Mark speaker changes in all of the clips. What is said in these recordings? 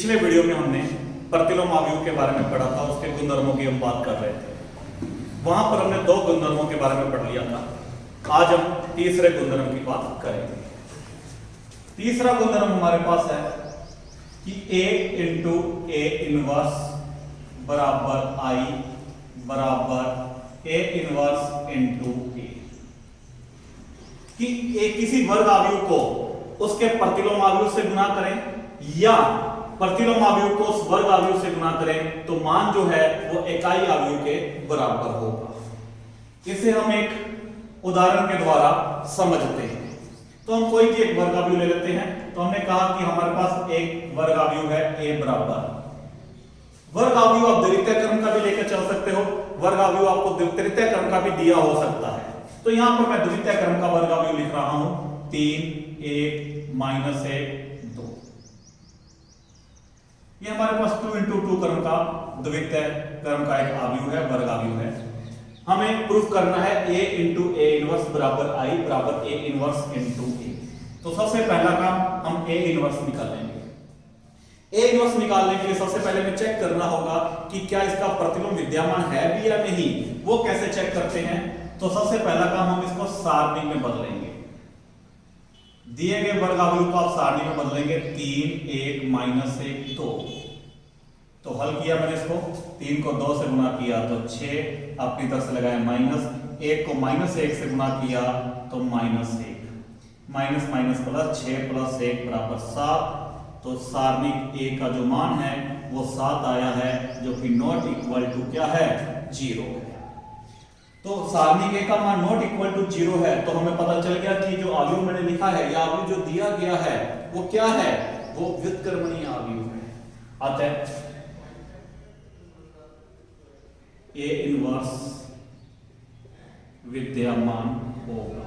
Speaker 1: पिछले वीडियो में हमने प्रतिलोम अवयव के बारे में पढ़ा था, उसके गुणधर्मों की हम बात कर रहे थे। वहां पर हमने दो गुणधर्मों के बारे में पढ़ लिया था। आज हम तीसरे गुणधर्म की बात करेंगे। तीसरा गुणधर्म हमारे पास है कि A इंटू ए इनवर्स बराबर I बराबर A इनवर्स इंटू A, कि किसी वर्ग अवयव को उसके प्रतिलोम अवयव से गुणा करें या प्रतिलोम अवयव को उस वर्ग अवयव से गुणा करें तो मान जो है वो इकाई अवयव के बराबर होगा। इसे हम एक उदाहरण के द्वारा समझते हैं। तो हम कोई भी एक वर्ग अवयव ले लेते हैं। तो हमने कहा कि हमारे पास एक वर्ग अवयव है A बराबर। वर्ग अवयव आप द्वितीय क्रम का भी लेकर चल सकते हो, वर्ग अवयव आपको तृतीय क्रम का भी दिया हो सकता है। तो यहां पर मैं द्वितीय क्रम का वर्ग अवयव लिख रहा हूं 3 1 -1 2। ये हमारे पास 2 इंटू 2 क्रम का द्वितीय क्रम का एक अवयव है, वर्ग अवयव है। हमें प्रूफ करना है A इंटू ए इनवर्स बराबर I बराबर A इनवर्स इंटू A। तो सबसे पहला काम हम A इनवर्स निकालेंगे। A इनवर्स निकालने के लिए सबसे पहले हमें चेक करना होगा कि क्या इसका प्रतिलोम विद्यमान है भी या नहीं। वो कैसे चेक करते हैं? तो सबसे पहला काम हम इसको सारणी में बदलेंगे। दिए गए वर्ग अवयव को आप सारणी में बदलेंगे 3 1 -1 2। तो हल किया मैंने इसको, 3 को 2 से गुणा किया तो 6, अपनी तरफ से लगाया माइनस, 1 को -1 से गुणा किया तो -1, माइनस माइनस प्लस 6 + 1 बराबर 7। तो सारणी A का जो मान है वो 7 आया है, जो कि नॉट इक्वल टू क्या है 0 है। तो सारणी A का मान नॉट इक्वल टू 0 है। तो हमें पता चल गया कि जो अवयव मैंने लिखा है या अवयव जो दिया गया है वो क्या है, वो व्युत्क्रमणीय अवयव है। अतः A इनवर्स विद्यमान होगा।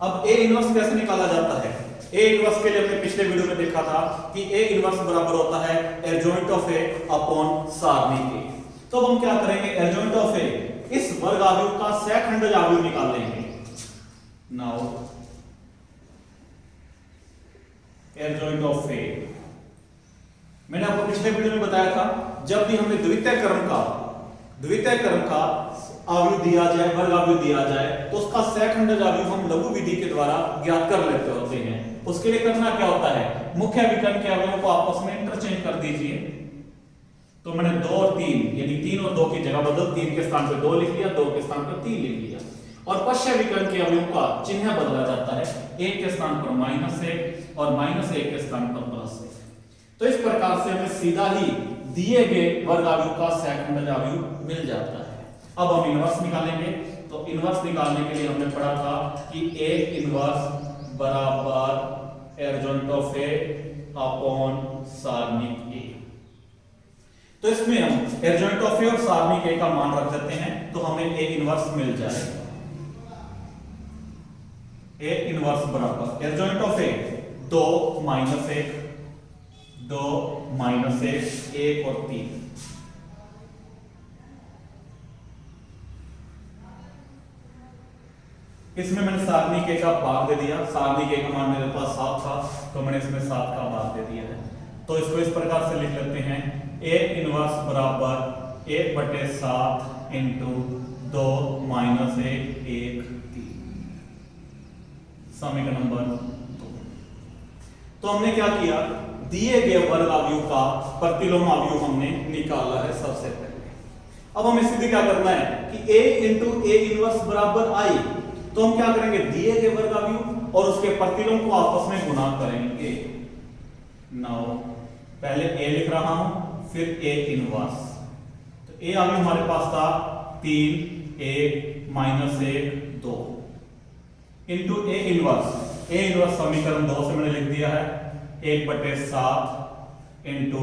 Speaker 1: अब A इनवर्स कैसे निकाला जाता है? A इनवर्स के लिए हमने पिछले वीडियो में देखा था कि A इनवर्स बराबर होता है एडजॉइंट ऑफ A अपॉन सारणी A। तो हम क्या करेंगे, एडजॉइंट ऑफ A इस वर्ग अवयव का सहखंडज अवयव निकाल लेंगे। नाउ एडजॉइंट ऑफ A, मैंने आपको पिछले वीडियो में बताया था जब भी हमें द्वितीय क्रम का अवयव दिया जाए, वर्ग अवयव दिया जाए, तो उसका सहखंडज अवयव हम लघु विधि के द्वारा ज्ञात कर लेते होते हैं। उसके लिए करना क्या होता है, मुख्य विकर्ण के अवयवों को आपस में इंटरचेंज कर दीजिए। तो मैंने 2 और 3 यानी 3 और 2 की जगह बदल 3 के स्थान पे 2 लिख लिया, 2 के स्थान पे 3 लिख लिया। और पश्य विकर्ण के अवयव का चिन्ह बदला जाता है, 1 के स्थान पर -1 और -1 के स्थान पर +1। तो इस प्रकार से हमें सीधा ही दिए गए वर्ग अवयव का सहखंडज अवयव मिल जाता है। अब हम इनवर्स निकालेंगे। तो इनवर्स निकालने के लिए हमने पढ़ा था कि A इनवर्स बराबर एडजॉइंट ऑफ A अपॉन सारणी A। तो इसमें हम एडजॉइंट ऑफ A और सारणी A का मान रख देते हैं, तो हमें A इनवर्स मिल जाएगा। A इनवर्स बराबर एडजॉइंट ऑफ A 2 -1 2 -1 1 और 3। इसमें मैंने सारणी के का भाग दे दिया। सारणी के का मान मेरे पास 7 था, तो मैंने इसमें 7 का भाग दे दिया है। तो इसको इस प्रकार से लिख लेते हैं, A इनवर्स बराबर 1/7 इंटू 2 -1 1 3, समीकरण नंबर 2। तो हमने क्या किया, दिए गए वर्ग अवयव का प्रतिलोम अवयव हमने निकाला है सबसे पहले। अब हमें सीधे क्या करना है कि A इंटू ए इनवर्स बराबर I। तो हम क्या करेंगे, दिए गए वर्ग अवयव और उसके प्रतिलोम को आपस में गुणा करेंगे। नाउ पहले A लिख रहा हूं, फिर A इनवर्स। तो A अवयव हमारे पास था 3 1 -1 2 into A inverse. A inverse समीकरण 2 से मैंने लिख दिया है 1/7 इंटू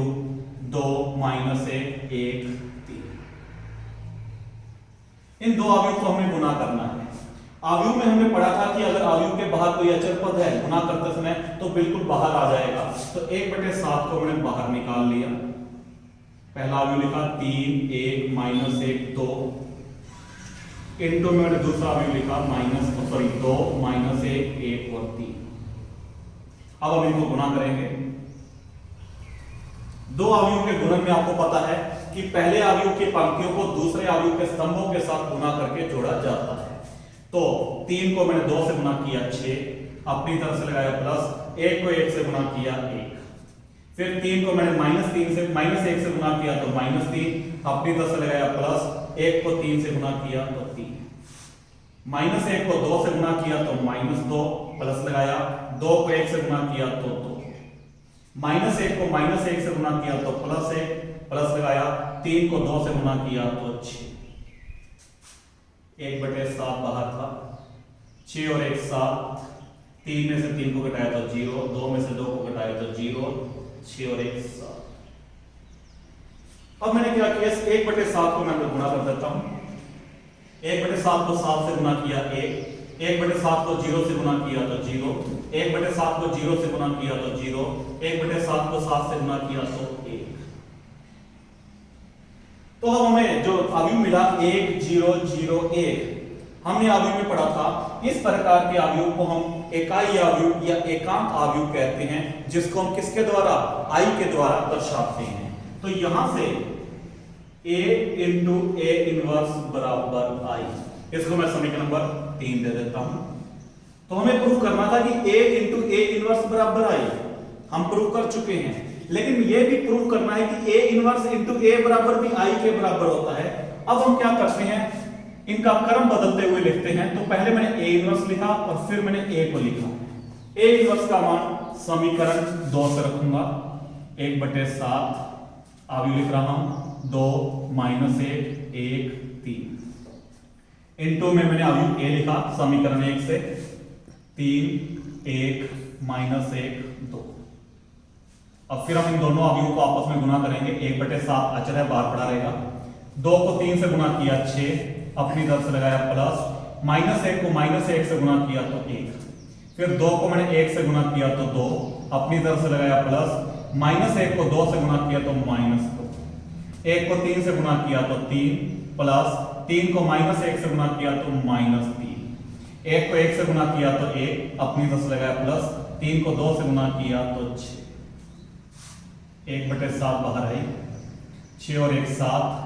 Speaker 1: 2 -1 1 3। इन दो अवयव को हमें गुणा करना है। अवयव में हमने पढ़ा था कि अगर अवयव के बाहर कोई अचर पद है गुणा करते समय तो बिल्कुल बाहर आ जाएगा। तो 1/7 को मैंने बाहर निकाल लिया। पहला अवयव लिखा 3 1 -1 2 इंटू में मैंने दूसरा अवयव लिखा 2 -1 1 और 3। अब हम इनको गुणा करेंगे। दो अवयवों के गुणन में आपको पता है कि पहले अवयव की पंक्तियों को दूसरे अवयव के स्तंभों के साथ गुणा करके जोड़ा जाता है। तो 3 को मैंने 2 से गुणा किया 6, अपनी तरफ से लगाया प्लस, 1 को 1 से गुणा किया 1, फिर 3 को मैंने -1 से गुणा किया तो -3, अपनी तरफ से लगाया प्लस, 1 को 3 से गुणा किया तो 3, -1 को 2 से गुणा किया तो -2, प्लस लगाया, 2 को 1 से गुणा किया तो 2, -1 को -1 से गुणा किया तो +1, प्लस लगाया, 3 को 2 से गुणा किया तो 6, 1/7 बाहर था, 6 और 1 7, 3 में से 3 को घटाया तो 0, 2 में से 2 को घटाया तो 0, 6 और 1 7। अब मैंने क्या किया, 1/7 को मैं गुणा कर देता हूं। 1/7 को 7 से गुणा किया 1, 1/7 को 0 से गुणा किया तो 0, 1/7 को 0 से गुणा किया तो 0, 1/7 को 7 से गुणा किया तो 1। तो अब हमें जो अवयव मिला 1 0 0 1, हमने अवयव में पढ़ा था इस प्रकार के अवयव को हम इकाई अवयव या एकांक अवयव कहते हैं, जिसको हम किसके द्वारा, i के द्वारा दर्शाते हैं। तो यहां से a इंटू ए इनवर्स बराबर i, इसको मैं समीकरण नंबर 3 दे देता हूं। तो हमें प्रूफ करना था कि a इंटू ए इनवर्स बराबर i, हम प्रूफ कर चुके हैं, लेकिन यह भी प्रूफ करना है कि a इनवर्स इंटू ए बराबर भी i के बराबर होता है। अब हम क्या करते हैं, इनका क्रम बदलते हुए लिखते हैं। तो पहले मैंने a इनवर्स लिखा और फिर मैंने a को लिखा। a इनवर्स का मान समीकरण 2 से रखूंगा, 1/7 अभी लिख रहा हूं, 2 -1 1 3, इनटू में मैंने अभी a लिखा समीकरण 1 से, 3 1 -1 2। अब फिर हम इन दोनों अवयवों को आपस में गुणा करेंगे, 1/7 अचर है बाहर पड़ा रहेगा, 2 को 3 से गुणा किया 6, अपनी तरफ से लगाया प्लस, -1 को -1 से गुणा किया तो 1, फिर 2 को मैंने 1 से गुणा किया तो 2, अपनी तरफ से लगाया प्लस, -1 को 2 से गुणा किया तो -2, 1 को 3 से गुणा किया तो 3, प्लस 3 को -1 से गुणा किया तो -3, 1 को 1 से गुणा किया तो 1, अपनी तरफ से लगाया प्लस, 3 को 2 से गुणा किया तो 6, 1/7 बाहर आई, 6 और 1 7,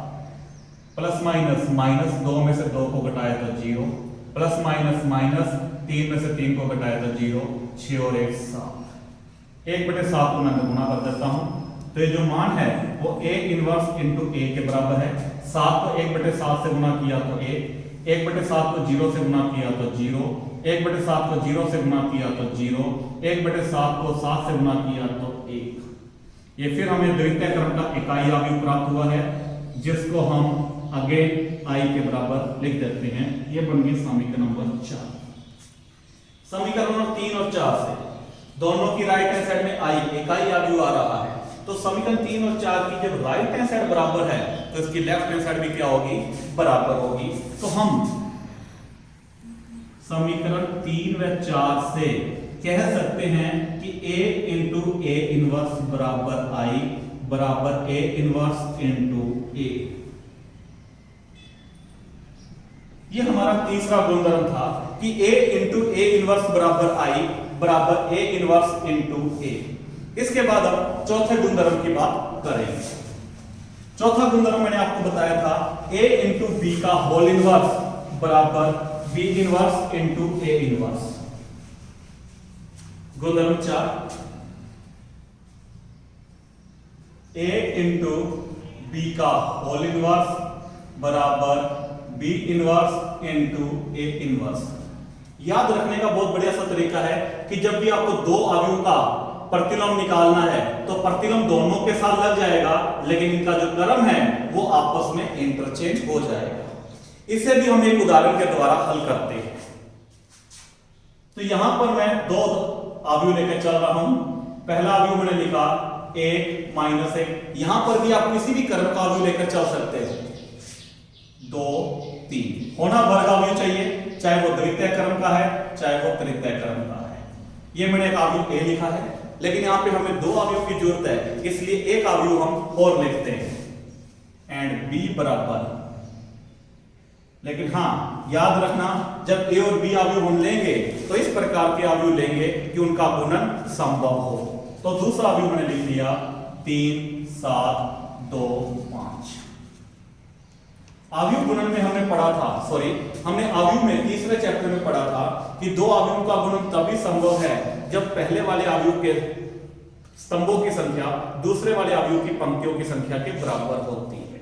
Speaker 1: प्लस माइनस 2 में से 2 को घटाया तो 0, प्लस माइनस 3 में से 3 को घटाया तो 0, 6 और 1 7, 1/7 को मैं गुणा कर देता हूं। तो ये जो मान है वो a इनवर्स इंटू a के बराबर है। 7 को 1/7 से गुणा किया तो 1, 1/7 को 0 से गुणा किया तो 0, 1/7 को 0 से गुणा किया तो 0, 1/7 को 7 से गुणा किया तो 1। ये फिर हमें द्वितीय क्रम का इकाई अवयव प्राप्त हुआ है, जिसको हम अगेन i के बराबर लिख देते हैं। ये बन गई समीकरण नंबर 4। समीकरण नंबर 3 और 4 से दोनों की राइट हैंड साइड में i इकाई अवयव आ रहा है, तो समीकरण 3 और 4 की जब राइट हैंड साइड बराबर है तो इसकी लेफ्ट हैंड साइड भी क्या होगी, बराबर होगी। तो हम समीकरण 3 व 4 से कह सकते हैं कि a इंटू ए इनवर्स बराबर i बराबर a इनवर्स इंटू a। ये हमारा तीसरा गुणधर्म था कि a इंटू ए इनवर्स बराबर i बराबर a इनवर्स इंटू a। इसके बाद हम चौथे गुणधर्म की बात करेंगे। चौथा गुणधर्म मैंने आपको बताया था a इंटू बी का होल इनवर्स बराबर b inverse into a inverse. गुणधर्म 4, a इंटू बी का होल इनवर्स बराबर b inverse into a inverse. याद रखने का बहुत बढ़िया सा तरीका है कि जब भी आपको दो अवयवों का प्रतिलोम निकालना है तो प्रतिलोम दोनों के साथ लग जाएगा, लेकिन इनका जो क्रम है वो आपस में इंटरचेंज हो जाएगा। इसे भी हम एक उदाहरण के द्वारा हल करते हैं। तो यहां पर मैं दो अवयव लेकर चल रहा हूं। पहला अवयव मैंने लिखा 1 -1, यहां पर भी आप किसी भी क्रम का अवयव लेकर चल सकते हैं। 2 3 होना वर्ग अवयव चाहिए, चाहे वो द्वितीय क्रम का है चाहे वो तृतीय क्रम का है। ये मैंने एक अवयव a लिखा है, लेकिन यहां पे हमें दो अवयव की जरूरत है, इसलिए एक अवयव हम और लिखते हैं एंड b बराबर। लेकिन हां याद रखना, जब a और b अवयव हम लेंगे तो इस प्रकार के अवयव लेंगे कि उनका गुणन संभव हो। तो दूसरा अवयव मैंने लिख लिया 3 7 2 5। आव्यूह गुणन में हमने पढ़ा था, हमने आव्यूह में तीसरे चैप्टर में पढ़ा था कि दो आव्यूहों का गुणन तभी संभव है जब पहले वाले आव्यूह के स्तंभों की संख्या दूसरे वाले आव्यूह की पंक्तियों की संख्या के बराबर होती है।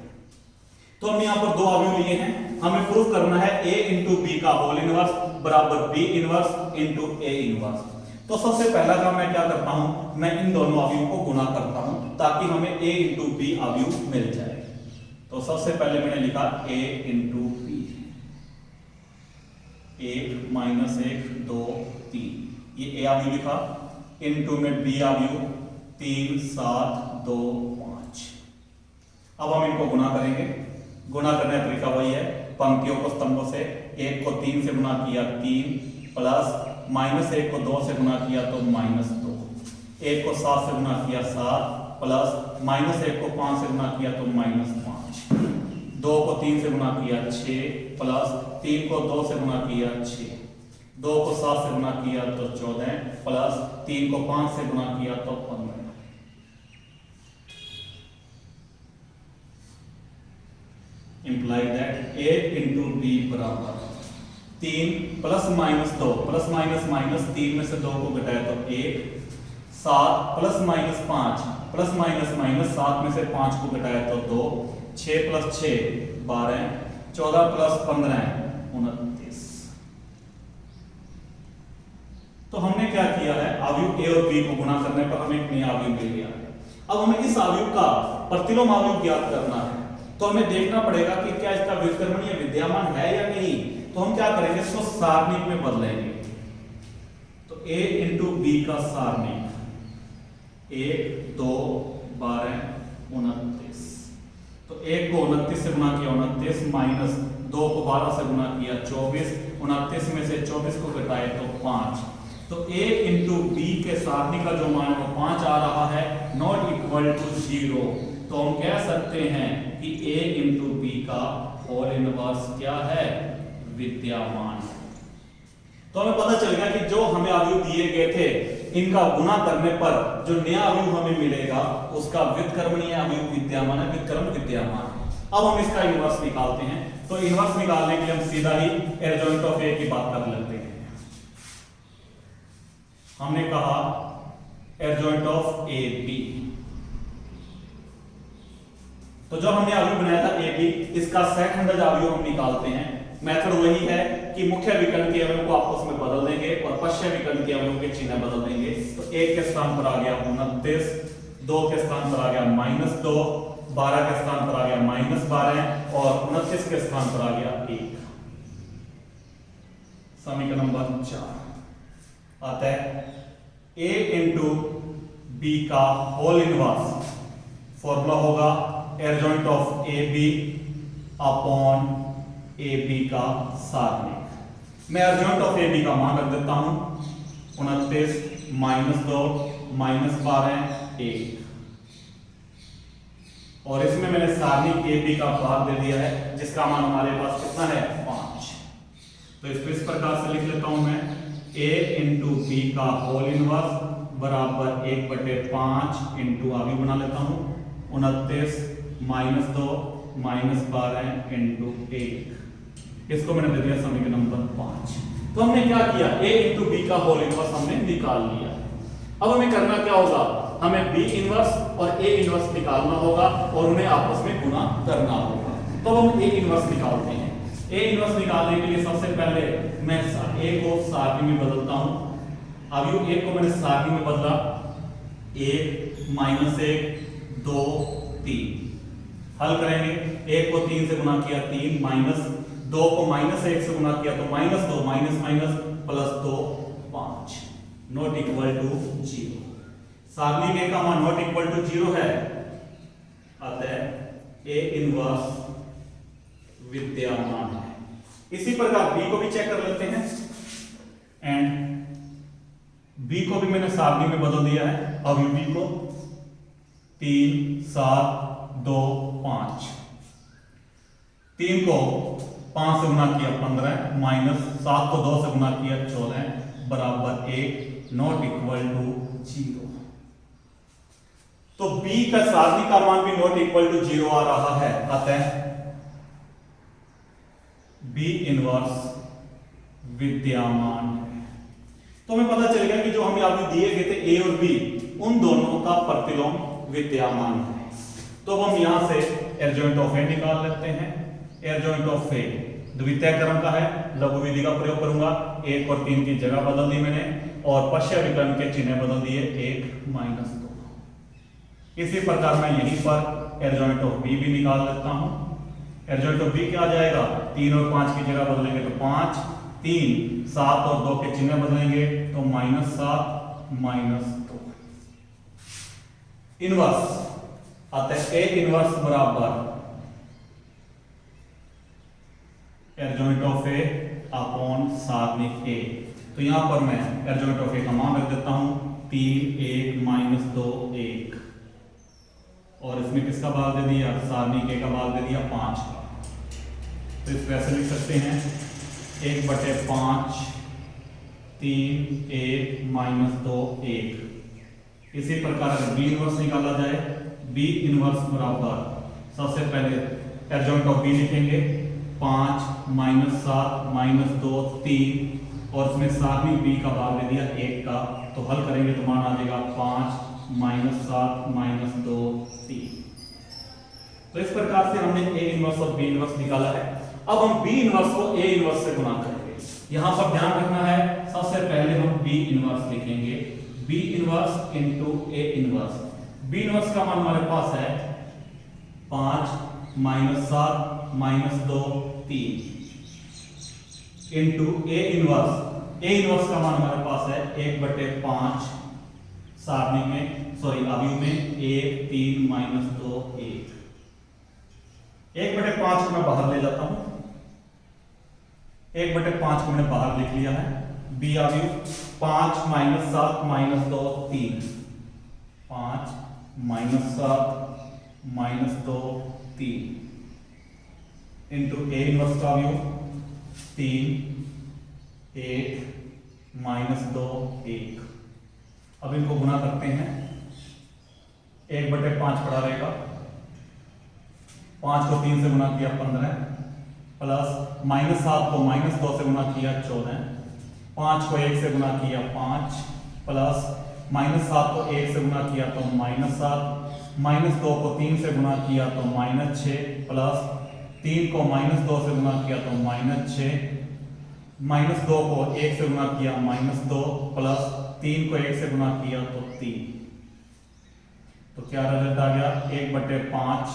Speaker 1: तो हमने यहां पर दो आव्यूह लिए हैं, हमें प्रूफ करना है a इंटू बी का होल इनवर्स बराबर b inverse into a inverse. तो सबसे पहला काम मैं क्या करता हूं, मैं इन दोनों आव्यूहों को गुणा करता हूं ताकि हमें a इंटू बी आव्यूह मिल जाए। तो सबसे पहले मैंने लिखा a इंटू बी, 1 माइनस 1 2 3, ये a आव्यूह लिखा, इंटू में b आव्यूह 3 7 2 5। अब हम इनको गुणा करेंगे। गुणा करने का तरीका वही है, पंक्तियों को स्तंभों से, 1 को 3 से गुणा किया 3 प्लस माइनस 1 को 2 से गुणा किया तो माइनस 2, 1 को 7 से गुणा किया 7 प्लस माइनस 1 को 5 से गुणा किया तो माइनस 5, 2 को 3 से गुणा किया 6 प्लस 3 को 2 से गुणा किया 6, 2 को 7 से गुणा किया तो 14 प्लस 3 को 5 से गुणा किया तो 15। Imply that a into b बराबर 3 plus minus 2 plus minus minus 3 में से 2 को घटाया तो 1, 7 plus minus 5 plus minus minus 7 में से 5 को घटाया तो 2, 6 प्लस 6 12, 14 प्लस 15 29। तो हमने क्या किया है, आव्यूह a और b को गुणा करने पर हमें एक नया आव्यूह मिल गया है। अब हमें इस आव्यूह का प्रतिलोम आव्यूह ज्ञात करना है, तो हमें देखना पड़ेगा कि क्या इसका व्युत्क्रमणीय विद्यमान है या नहीं। तो हम क्या करेंगे, इसको सारणिक में बदलेंगे। तो a इंटू बी का सारणिक 1 2 12 29। तो 1 को 29 से गुणा किया 29 माइनस 2 को 12 से गुणा किया 24, 29 में से 24 को घटाए तो 5। तो a इंटू बी के सारणिक का जो मान है वो 5 आ रहा है, नॉट इक्वल टू 0। तो हम कह सकते हैं कि a इंटू बी का होल इनवर्स क्या है, विद्यमान है। तो हमें पता चल गया कि जो हमें आव्यूह दिए गए थे इनका गुणा करने पर जो नया आव्यूह हमें मिलेगा उसका व्युत्क्रमणीय आव्यूह विद्यमान है, व्युत्क्रम विद्यमान है। अब हम इसका इनवर्स निकालते हैं। तो इनवर्स निकालने के लिए हम सीधा ही एडजॉइंट ऑफ ए की बात कर लेते हैं। हमने कहा एडजॉइंट ऑफ ए बी, तो जो हमने आव्यूह बनाया था ए बी, इसका सहखंडज आव्यूह हम निकालते हैं। मेथड वही है कि मुख्य विकर्ण के अवयवों को आपस में बदल देंगे और पश्च विकर्ण के अवयवों के चिन्ह बदल देंगे। तो 1 के स्थान पर आ गया 29, 2 के स्थान पर आ गया -2, 12 के स्थान पर आ गया -12 और 29 के स्थान पर आ गया 1। समीकरण नंबर 4 आता है a इंटू बी का होल इनवर्स, फॉर्मूला होगा adjoint of A B upon A B का सारणिक। मैं एडजॉइंट ऑफ ए बी का मान रख देता हूं 29 -2 -12 1, और इसमें मैंने सारणिक ए बी का भाग दे दिया है जिसका मान हमारे पास कितना है 5। तो इसको इस प्रकार से लिख लेता हूं मैं, a इंटू बी का होल इनवर्स बराबर 1/5 इंटू आव्यूह बना लेता हूं 29 -2 -12 इंटू 1। इसको मैंने दे दिया समीकरण नंबर 5। तो हमने क्या किया, a इंटू बी का होल इनवर्स हमने निकाल लिया। अब हमें करना क्या होगा, हमें b इनवर्स और a इनवर्स निकालना होगा और उन्हें आपस में गुणा करना होगा। तो हम a इनवर्स निकालते हैं। a इनवर्स निकालने के लिए सबसे पहले मैं a को सारणी में बदलता हूं। आव्यूह a को मैंने सारणी में बदला, 1 -1 2 3। हल करेंगे, 1 को 3 से गुणा किया 3 माइनस 2 को -1 से गुणा किया तो -2 minus minus +2 5 not equal to 0। सारणी में का मान नॉट इक्वल टू 0 है, अतः a इनवर्स विद्यमान है। इसी प्रकार b को भी चेक कर लेते हैं, एंड b को भी मैंने सारणी में बदल दिया है। अब b को 3 7 2 5, 3 को 5 से गुणा किया 15 माइनस 7 को 2 से गुणा किया 14 बराबर 1 नॉट इक्वल टू 0। तो b का सारणी का मान भी नॉट इक्वल टू 0 आ रहा है, अतः b इनवर्स विद्यमान है। तो हमें पता चलेगा कि जो हमें अभी दिए गए थे a और b, उन दोनों का प्रतिलोम विद्यमान है। तो अब हम यहां से एडजॉइंट ऑफ ए निकाल लेते हैं। एडजॉइंट ऑफ ए द्वितीय क्रम का है, लघु विधि का प्रयोग करूंगा। 1 और 3 की जगह बदल दी मैंने और पश्य विकर्ण के चिन्ह बदल दिए 1 माइनस 2। इसी प्रकार मैं यहीं पर एडजॉइंट ऑफ बी भी निकाल लेता हूं। एडजॉइंट ऑफ बी क्या आ जाएगा, 3 और 5 की जगह बदलेंगे तो 5, 3, 7 और 2 के चिन्ह बदलेंगे तो -7 -2। इनवर्स, अतः ए इनवर्स बराबर एडजॉइंट ऑफ ए अपॉन सारणी ए। तो यहां पर मैं एडजॉइंट ऑफ ए का मान रख देता हूं 3 1 -2 1, और इसमें किसका भाग दे दिया, सारणी के का भाग दे दिया 5 का। तो इस वैसे लिख सकते हैं 1/5 3 1 -2 1। इसी प्रकार अगर बी इनवर्स निकाला जाए, बी इनवर्स बराबर सबसे पहले एडजॉइंट ऑफ बी लिखेंगे 5 -7 -2 3, और इसमें सारणी बी का भाग दे दिया 1 का। तो हल करेंगे तो मान आ जाएगा 5 -7 -2 3। तो इस प्रकार से हमने ए इनवर्स और बी इनवर्स निकाला है। अब हम बी इनवर्स को ए इनवर्स से गुणा करेंगे। यहां पर ध्यान रखना है, सबसे पहले हम बी इनवर्स लिखेंगे, B inverse into A inverse. B inverse का मान हमारे पास है 5 -7 -2 3 into A inverse. A inverse का मान हमारे पास है 1/5 सारणी में, सॉरी अवयव में 1 3 -2 1। 1/5 को मैं बाहर ले जाता हूं, 1/5 को मैंने बाहर लिख लिया है। बी अवयव 5 -7 -2 3, 5 -7 -2 3 इंटू ए इनवर्स का अवयव 3 1 -2 1। अब इनको गुणा करते हैं, 1/5 पड़ा रहेगा, 5 को 3 से गुणा किया 15, प्लस -7 को -2 से गुणा किया 14, 5 को 1 से गुणा किया 5, प्लस -7 को 1 से गुणा किया तो -7, -2 को 3 से गुणा किया तो -6, प्लस 3 को -2 से गुणा किया तो -6, -2 को 1 से गुणा किया -2, प्लस 3 को 1 से गुणा किया तो 3। तो क्या रिजल्ट आ गया, 1/5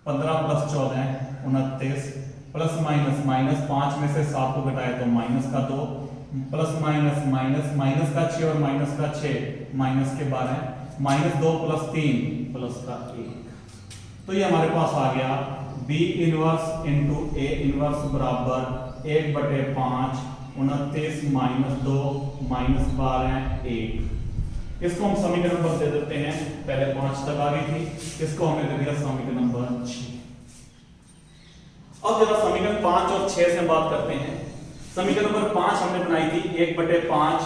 Speaker 1: 15 + 14 29, प्लस माइनस 5 में से 7 को घटाए तो माइनस का 2, प्लस माइनस का 6 और माइनस का 6 माइनस के 12, -2 + 3 प्लस का 1। तो ये हमारे पास आ गया B inverse into A inverse बराबर 1/5 29 -2 -12 1। इसको हम समीकरण नंबर दे देते हैं, पहले 5 तक आ गई थी, इसको हमने दे दिया समीकरण नंबर 6। अब जरा समीकरण 5 और 6 से बात करते हैं। समीकरण नंबर 5 हमने बनाई थी 1/5,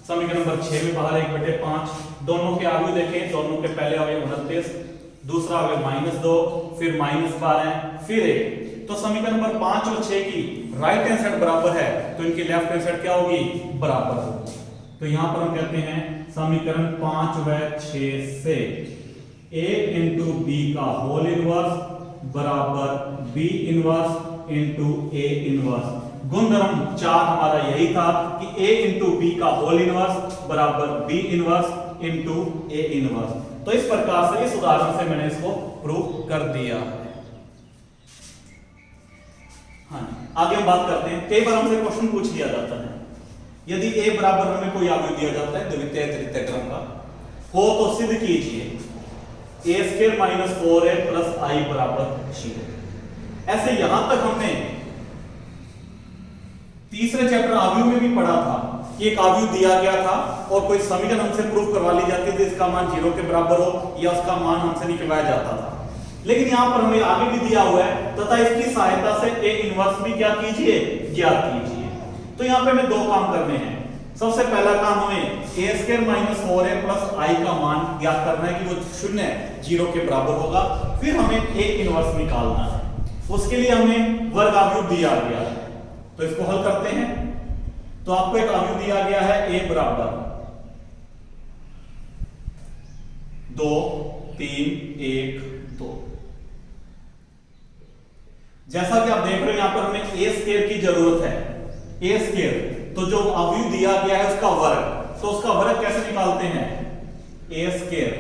Speaker 1: समीकरण नंबर 6 में बाहर 1/5। दोनों के अवयव देखें, दोनों के पहले अवयव 29, दूसरा अवयव -2, फिर -12, फिर 1। तो समीकरण नंबर 5 और 6 की राइट हैंड साइड बराबर है, तो इनकी लेफ्ट हैंड साइड क्या होगी, बराबर होगी। तो यहां पर हम कहते हैं समीकरण 5 व 6 से a इंटू बी का होल इनवर्स बराबर b inverse into a inverse. गुणधर्म 4 हमारा यही था कि a इंटू बी का होल इनवर्स बराबर b inverse into a inverse. तो इस प्रकार से इस उदाहरण से मैंने इसको प्रूव कर दिया। हाँ, आगे हम बात करते हैं। कई बार हमसे क्वेश्चन पूछ लिया जाता है, यदि a बराबर हमें कोई अवयव दिया जाता है द्वितीय तृतीय क्रम का हो तो सिद्ध कीजिए a² - 4a + i = 0। ऐसे यहां तक हमने तीसरे चैप्टर अवयव में भी पढ़ा था कि एक अवयव दिया गया था और कोई समीकरण हमसे प्रूफ करवा ली जाती थी, इसका मान 0 के बराबर हो या उसका मान हमसे निकलवाया जाता था। लेकिन यहां पर हमें आगे भी दिया हुआ है तथा इसकी सहायता से a इनवर्स भी क्या कीजिए, ज्ञात कीजिए। तो यहां पे हमें दो काम करने हैं। सबसे पहला काम हमें a square minus 4a plus i का मान ज्ञात करना है कि वो शून्य जीरो के बराबर होगा। फिर हमें a इनवर्स निकालना है, उसके लिए हमें वर्ग अवयव दिया गया है, तो इसको हल करते हैं। तो आपको एक अवयव दिया गया है a बराबर 2 3 1 2। जैसा कि आप देख रहे हैं यहां पर हमें a स्क्वायर की जरूरत है। a स्क्वायर तो जो अवयव दिया गया है उसका वर्ग, तो उसका वर्ग कैसे निकालते हैं? a स्क्वायर,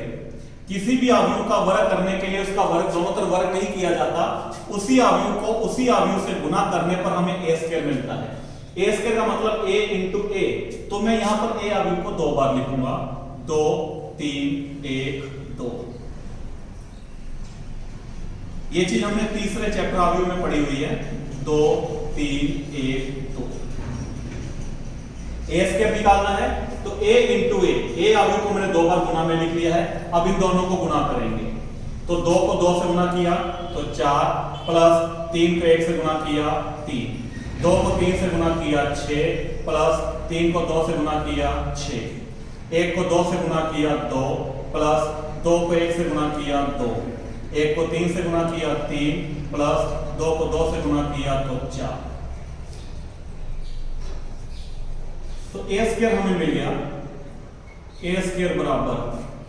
Speaker 1: किसी भी अवयव का वर्ग करने के लिए उसका वर्ग दोनों तरफ वर्ग नहीं किया जाता, उसी अवयव को उसी अवयव से गुना करने पर हमें a स्क्वायर मिलता है। a स्क्वायर का मतलब a इंटू a, तो मैं यहां पर a अवयव को 2 बार लिखूंगा, 2 3 1 2। ये चीज हमने तीसरे चैप्टर अवयव में पढ़ी हुई है, 2 3 1 2। a स्क्वायर निकालना है तो a इंटू a अवयव को मैंने 2 बार गुना में लिख लिया है। अब इन दोनों को गुना करेंगे, तो 2 को 2 से गुना किया तो 4 प्लस 3 को 1 से गुना किया 3, 2 को 3 से गुना किया 6 प्लस 3 को 2 से गुना किया 6, 1 को 2 से गुना किया 2 प्लस 2 को 1 से गुना किया 2, 1 को 3 से गुना किया 3 प्लस 2 को 2 से गुना किया तो 4। तो a स्क्वायर हमें मिल गया, a स्क्वायर बराबर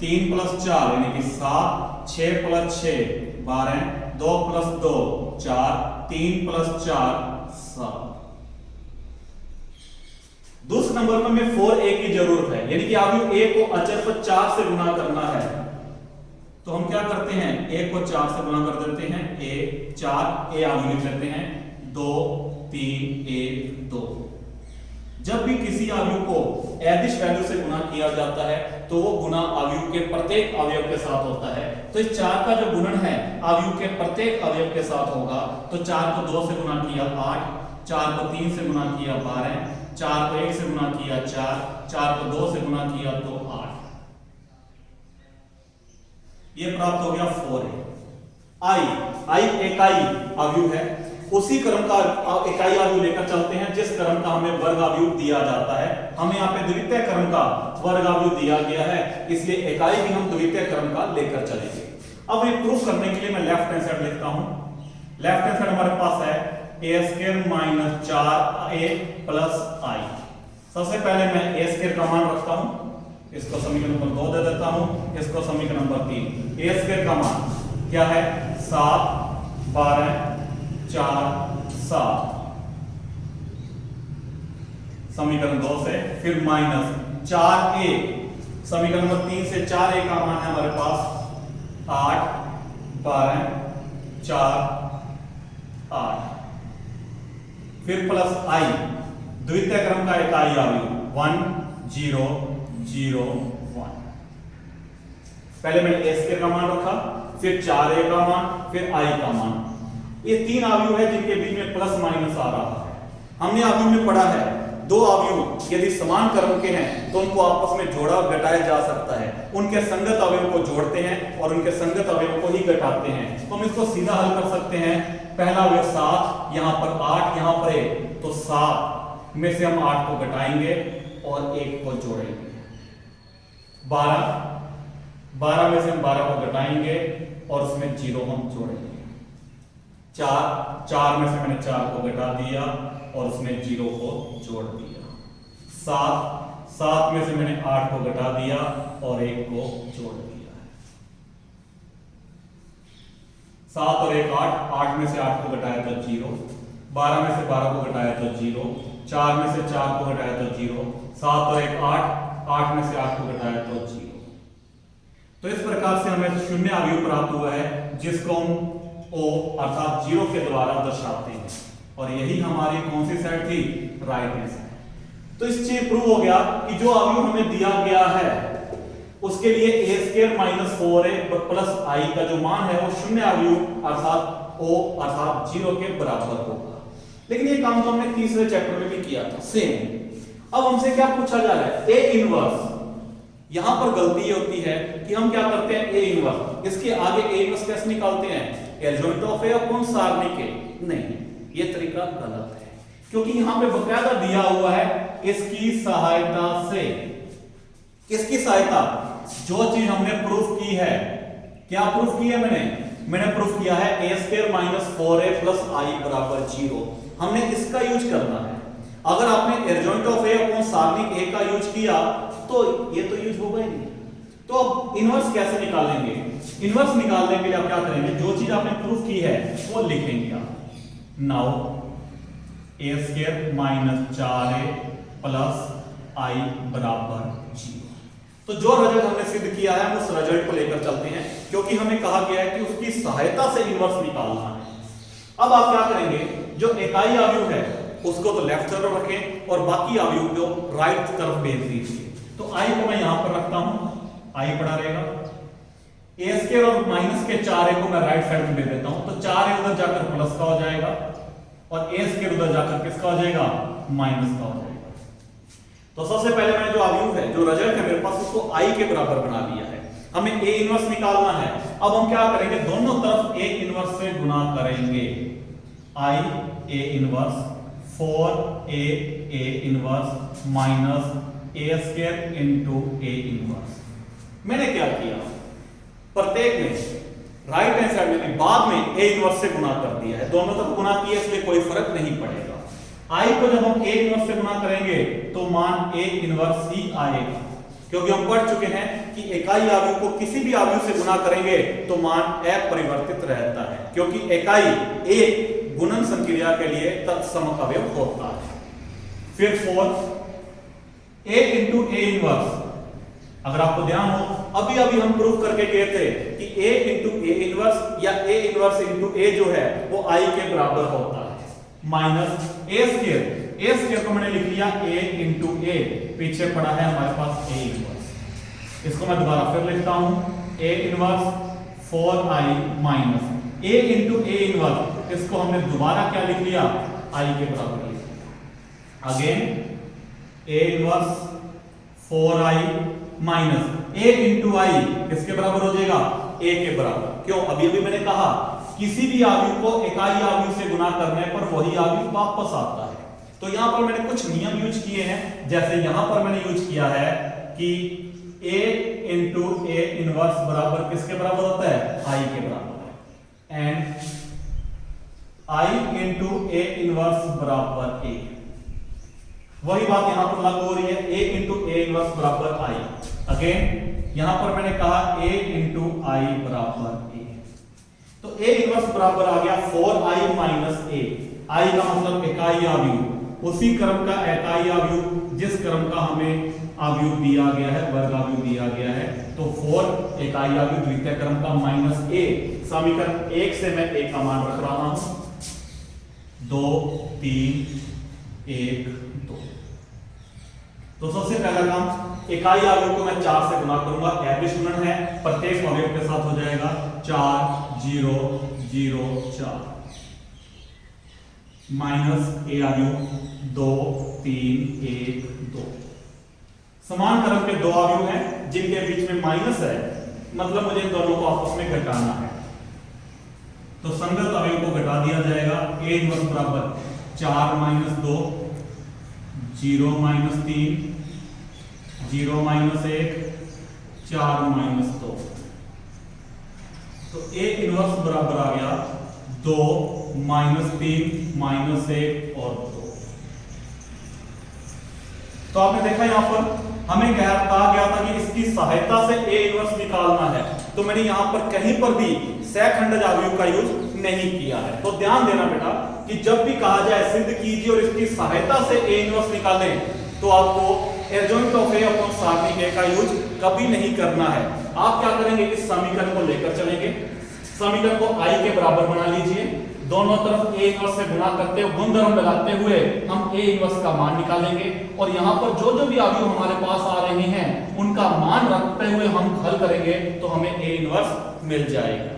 Speaker 1: 3 प्लस 4 यानी कि 7, 6 प्लस 6 12, 2 प्लस 2 4, 3 प्लस 4 7। दूसरे नंबर पर हमें 4a की जरूरत है, यानी कि अवयव a को अचर पर 4 से गुना करना है। तो हम क्या करते हैं, a को 4 से गुना कर देते हैं, a 4 a अवयव लिख लेते हैं 2 3 1 2। जब भी किसी अवयव को अदिश वैल्यू से गुना किया जाता है तो वो गुना अवयव के प्रत्येक अवयव के साथ होता है। तो इस 4 का जो गुणन है अवयव के प्रत्येक अवयव के साथ होगा। तो 4 को 2 से गुना किया 8, 4 को 3 से गुना किया 12, 4 को 1 से गुना किया 4, 4 को 2 से गुना किया तो 8। ये प्राप्त हो गया 4a। i इकाई अवयव है, उसी क्रम का इकाई अवयव लेकर चलते हैं जिस क्रम का हमें वर्ग अवयव दिया जाता है। हमें यहाँ पे द्वितीय क्रम का वर्ग अवयव दिया गया है, इसलिए इकाई भी हम द्वितीय क्रम का लेकर चलेंगे। अब ये प्रूफ करने के लिए मैं लेफ्ट हैंड साइड लिखता हूं। लेफ्ट हैंड साइड हमारे पास है a square minus 4a plus i। सबसे पहले मैं a स्क्वायर का मान रखता हूं, इसको समीकरण नंबर 2 दे देता हूं, इसको समीकरण नंबर 3। a स्क्वायर का मान क्या है, 7 12 4 7, समीकरण 2 से। फिर माइनस 4a, समीकरण नंबर 3 से 4a का मान है हमारे पास 8 12 4 8। फिर प्लस i, द्वितीय क्रम का इकाई अवयव 1 0 0 1। पहले मैंने a स्क्वायर का मान रखा, फिर 4a का मान, फिर i का मान। ये 3 अवयव है जिनके बीच में प्लस माइनस आ रहा है। हमने अवयव में पढ़ा है दो अवयव यदि समान क्रम के हैं तो उनको आपस में जोड़ा और घटाया जा सकता है। उनके संगत अवयव को जोड़ते हैं और उनके संगत अवयव को ही घटाते हैं। तो हम इसको सीधा हल कर सकते हैं। पहला अवयव 7, यहां पर 8, यहां पर 1, तो 7 में से हम 8 को घटाएंगे और 1 को जोड़ेंगे। 12 में से हम 12 को घटाएंगे और उसमें 0 हम जोड़ेंगे। 4 में से मैंने 4 को घटा दिया और उसमें 0 को जोड़ दिया। 7 में से मैंने 8 को घटा दिया और 1 को जोड़ दिया। 7 और 1 8 में से 8 को घटाया तो 0, 12 में से 12 को घटाया तो 0, 4 में से 4 को घटाया तो 0, 7 और 1 8 में से 8 को घटाया तो 0। तो इस प्रकार से हमें शून्य अवयव प्राप्त हुआ है जिसको हम O अर्थात 0 के द्वारा दर्शाते हैं। और यही हमारी कौन सी साइड थी, राइट हैंड साइड। तो इस चीज प्रूव हो गया कि जो अवयव हमें दिया गया है उसके लिए a square minus 4a plus i का जो मान है वो शून्य अवयव अर्थात O अर्थात 0 के बराबर होगा। लेकिन ये काम तो हमने तीसरे चैप्टर में भी किया था सेम। अब हमसे क्या पूछा जा रहा है, a इनवर्स। यहां पर गलती ये होती है कि हम क्या करते हैं, a इनवर्स, इसके आगे a इनवर्स कैसे निकालते हैं, एलजेब्रिक ऑफ ए अपॉन सारणिक ए। नहीं, ये तरीका गलत है। क्योंकि यहां पे बकायदा दिया हुआ है इसकी सहायता से। किसकी सहायता? जो चीज हमने प्रूफ की है। क्या प्रूफ की है मैंने प्रूफ किया है a square minus 4a plus I बराबर 0। हमने इसका यूज करना है। अगर आपने एडजॉइंट ऑफ a अपॉन सारणिक a का यूज किया तो ये तो यूज होगा ही नहीं। तो अब इनवर्स कैसे निकालेंगे? इनवर्स निकालने के लिए आप क्या करेंगे? जो चीज आपने प्रूफ की है वो लिखेंगे आप। Now a square minus 4a plus I बराबर 0। तो जो रिजल्ट हमने सिद्ध किया है उस रिजल्ट को लेकर चलते हैं, क्योंकि हमें कहा गया है कि उसकी सहायता से इनवर्स निकालना है। अब आप क्या करेंगे? जो इकाई अवयव है उसको तो लेफ्ट तरफ रखें और बाकी अवयव को राइट तरफ भेज दीजिए। तो आई को मैं यहां पर रखता हूं, आई पड़ा रहेगा। a स्क्वायर और माइनस के 4a को मैं राइट साइड में दे देता हूं, तो 4a उधर जाकर प्लस का हो जाएगा और a स्क्वायर उधर जाकर किसका हो जाएगा? माइनस का हो जाएगा। तो सबसे पहले मैंने जो अवयव है, जो रिजल्ट है मेरे पास, उसको i के बराबर बना दिया है। हमें a इनवर्स निकालना है। अब हम क्या करेंगे? दोनों तरफ a इनवर्स से गुना करेंगे। i a inverse 4a a inverse minus a square into a inverse. मैंने क्या किया? प्रत्येक में राइट हैंड साइड में बाद में a इनवर्स से गुना कर दिया है। दोनों तरफ गुना किया, इसलिए कोई फर्क नहीं पड़ेगा। i को जब हम a इनवर्स से गुना करेंगे तो मान a इनवर्स ही आएगा, क्योंकि हम पढ़ चुके हैं कि इकाई अवयव को किसी भी अवयव से गुना करेंगे तो मान अपरिवर्तित रहता है, क्योंकि इकाई a गुणन संक्रिया के लिए तत्समक अवयव होता है। फिर 4 a इंटू a इनवर्स। अगर आपको ध्यान हो, अभी अभी हम प्रूफ करके गए थे कि a इंटू a इनवर्स या a इनवर्स इंटू a जो है वो i के बराबर होता है। माइनस a स्क्वायर को मैंने लिख लिया a इंटू a, पीछे पड़ा है हमारे पास a इनवर्स। इसको मैं दोबारा फिर लिखता हूं, a inverse 4i minus a into a inverse. इसको हमने दोबारा क्या लिख लिया? i के बराबर लिखा। Again a inverse 4i minus a into i किसके बराबर हो जाएगा? a के बराबर। क्यों? अभी मैंने कहा किसी भी अवयव को इकाई अवयव से गुना करने पर वही अवयव वापस आता है। तो यहां पर मैंने कुछ नियम यूज किए हैं, जैसे यहां पर मैंने यूज किया है कि a इंटू a इनवर्स बराबर किसके बराबर होता है? i के बराबर। And i into a inverse बराबर a। वही बात यहां पर लागू हो रही है, a इंटू a इनवर्स बराबर i। अगेन यहां पर मैंने कहा a इंटू i बराबर a। तो a इनवर्स बराबर आ गया 4i माइनस a। i का मतलब इकाई अवयव, उसी क्रम का इकाई अवयव जिस क्रम का हमें अवयव दिया गया है, वर्ग अवयव दिया गया है। तो 4 इकाई अवयव द्वितीय क्रम का माइनस a। समीकरण 1 से मैं a का मान रख रहा हूं, 2 3 1 2। तो सबसे पहला काम, इकाई अवयव को मैं 4 से गुना करूंगा। एवरेज गुणन है, प्रत्येक अवयव के साथ हो जाएगा 4 0 0 4 माइनस a अवयव 2 3 1 2। समान क्रम के दो अवयव हैं जिनके बीच में माइनस है, मतलब मुझे इन दोनों को आपस में घटाना है। तो संगत अवयव को घटा दिया जाएगा। a इनवर्स बराबर 4 माइनस 2 0 माइनस 3 0 माइनस 1 4 माइनस 2। तो a इनवर्स बराबर आ गया 2 माइनस 3 माइनस 1 और 2। तो आपने देखा यहां पर हमें कहा गया था कि इसकी सहायता से a इनवर्स निकालना है, तो मैंने यहां पर कहीं पर भी सहखंडज अवयव का यूज नहीं किया है। तो ध्यान देना बेटा कि जब भी कहा जाए सिद्ध कीजिए और इसकी सहायता से a इनवर्स निकालें, तो आपको एडजॉइंट ऑफ a अपॉन सारणिक a का यूज कभी नहीं करना है। आप क्या करेंगे? इस समीकरण को लेकर चलेंगे, समीकरण को i के बराबर बना लीजिए, दोनों तरफ a इनवर्स से गुणा करते हुए गुणधर्म लगाते हुए हम a इनवर्स का मान निकालेंगे और यहां पर जो जो भी अवयव हमारे पास आ रहे हैं उनका मान रखते हुए हम हल करेंगे तो हमें a इनवर्स मिल जाएगा।